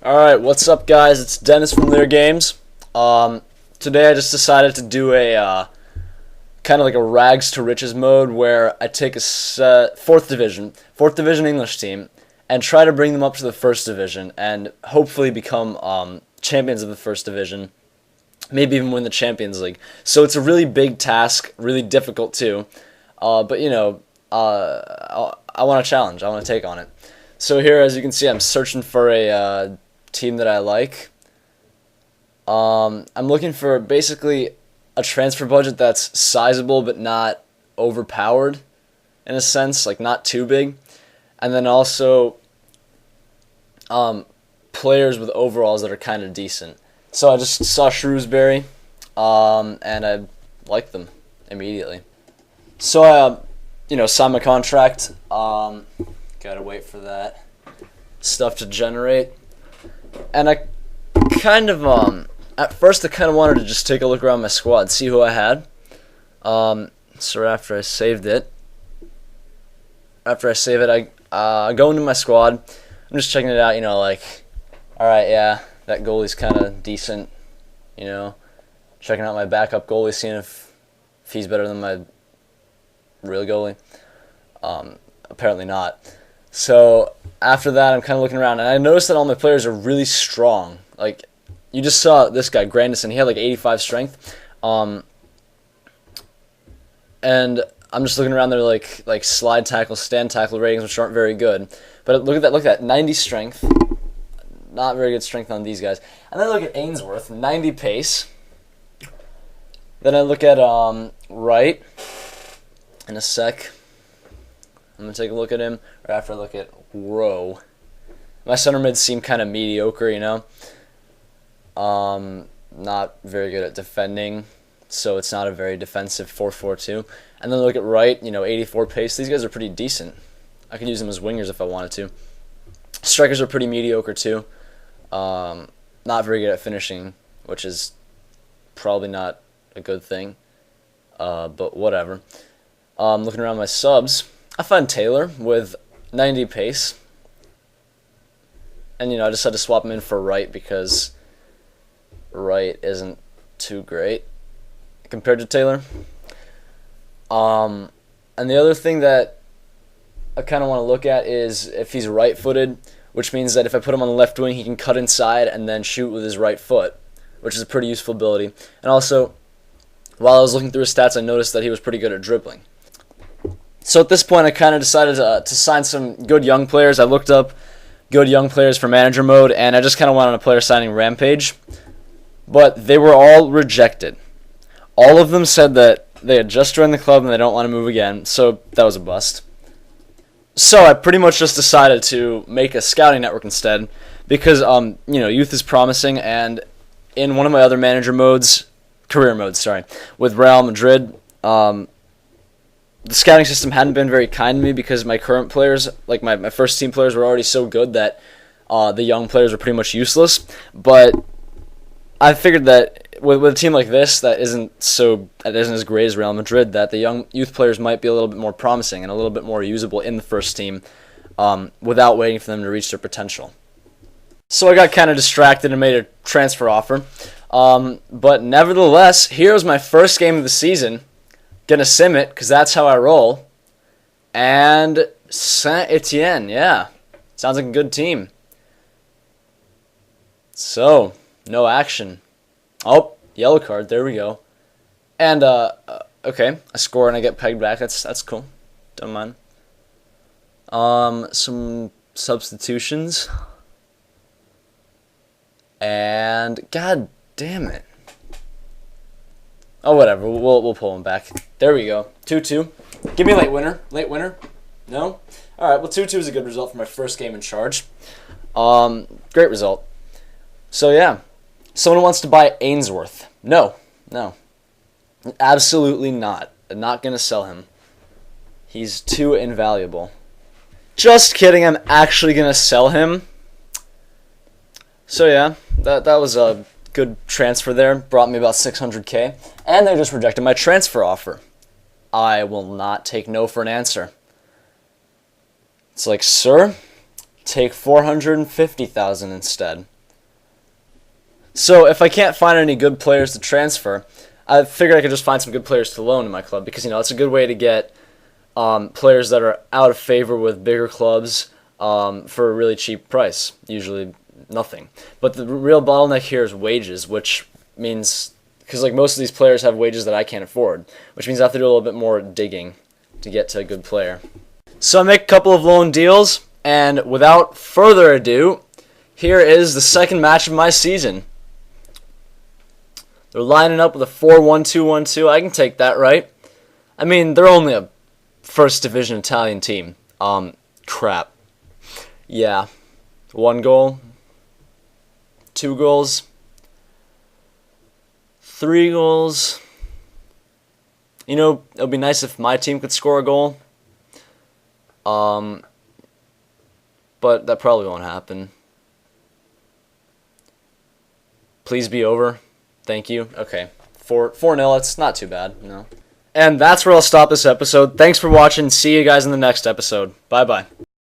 Alright, what's up guys? It's Dennis from Lear Games. Today I just decided to do a kind of like a rags to riches mode where I take a fourth division English team and try to bring them up to the first division and hopefully become champions of the first division, maybe even win the Champions League. So it's a really big task, really difficult too, but you know, I want a challenge, I want to take on it. So here, as you can see, I'm searching for a team that I like. I'm looking for basically a transfer budget that's sizable but not overpowered in a sense, like not too big. And then also players with overalls that are kind of decent. So I just saw Shrewsbury and I liked them immediately. So I signed my contract. Gotta wait for that stuff to generate. And I kind of, at first I kind of wanted to just take a look around my squad, see who I had. So after I saved it, I go into my squad. I'm just checking it out, like, alright, yeah, that goalie's kind of decent, checking out my backup goalie, seeing if he's better than my real goalie. Apparently not. So after that, I'm kind of looking around, and I noticed that all my players are really strong. Like, you just saw this guy, Grandison. He had like 85 strength. And I'm just looking around there, like slide tackle, stand tackle ratings, which aren't very good. But look at that, 90 strength. Not very good strength on these guys. And then look at Ainsworth, 90 pace. Then I look at Wright in a sec. I'm going to take a look at him right after I look at Rowe. My center mids seem kind of mediocre, not very good at defending, so it's not a very defensive 4-4-2. And then look at Wright, 84 pace. These guys are pretty decent. I could use them as wingers if I wanted to. Strikers are pretty mediocre too. Not very good at finishing, which is probably not a good thing, but whatever. Looking around my subs, I find Taylor with 90 pace. And, I just had to swap him in for Wright because Wright isn't too great compared to Taylor. And the other thing that I kind of want to look at is if he's right-footed, which means that if I put him on the left wing, he can cut inside and then shoot with his right foot, which is a pretty useful ability. And also, while I was looking through his stats, I noticed that he was pretty good at dribbling. So at this point, I kind of decided to sign some good young players. I looked up good young players for manager mode, and I just kind of went on a player signing rampage. But they were all rejected. All of them said that they had just joined the club and they don't want to move again, so that was a bust. So I pretty much just decided to make a scouting network instead, because youth is promising, and in one of my other manager modes, career modes, with Real Madrid, the scouting system hadn't been very kind to me because my current players, like my first team players, were already so good that the young players were pretty much useless. But I figured that with a team like this that isn't as great as Real Madrid, that the young youth players might be a little bit more promising and a little bit more usable in the first team without waiting for them to reach their potential. So I got kind of distracted and made a transfer offer. But nevertheless, here's my first game of the season. Gonna sim it, because that's how I roll. And Saint-Etienne, yeah. Sounds like a good team. So, no action. Oh, yellow card, there we go. And, okay, I score and I get pegged back. That's cool. Don't mind. Some substitutions. And, god damn it. Oh, whatever. We'll pull him back. There we go. 2-2. Give me a late winner. Late winner? No? Alright, well, 2-2 is a good result for my first game in charge. Great result. So, yeah. Someone wants to buy Ainsworth. No. Absolutely not. I'm not going to sell him. He's too invaluable. Just kidding. I'm actually going to sell him. So, yeah. That was a good transfer there. Brought me about 600K. And they just rejected my transfer offer. I will not take no for an answer. It's like, sir, take 450,000 instead. So if I can't find any good players to transfer, I figured I could just find some good players to loan in my club because, it's a good way to get players that are out of favor with bigger clubs for a really cheap price, usually nothing. But the real bottleneck here is wages, which means, because most of these players have wages that I can't afford, which means I have to do a little bit more digging to get to a good player. So I make a couple of loan deals, and without further ado, here is the second match of my season. They're lining up with a 4-1-2-1-2. I can take that, right? I mean, they're only a first division Italian team. Crap. Yeah. 1 goal. 2 goals. 3 goals. It would be nice if my team could score a goal. But that probably won't happen. Please be over. Thank you. Okay. 4-0. It's not too bad, And that's where I'll stop this episode. Thanks for watching. See you guys in the next episode. Bye-bye.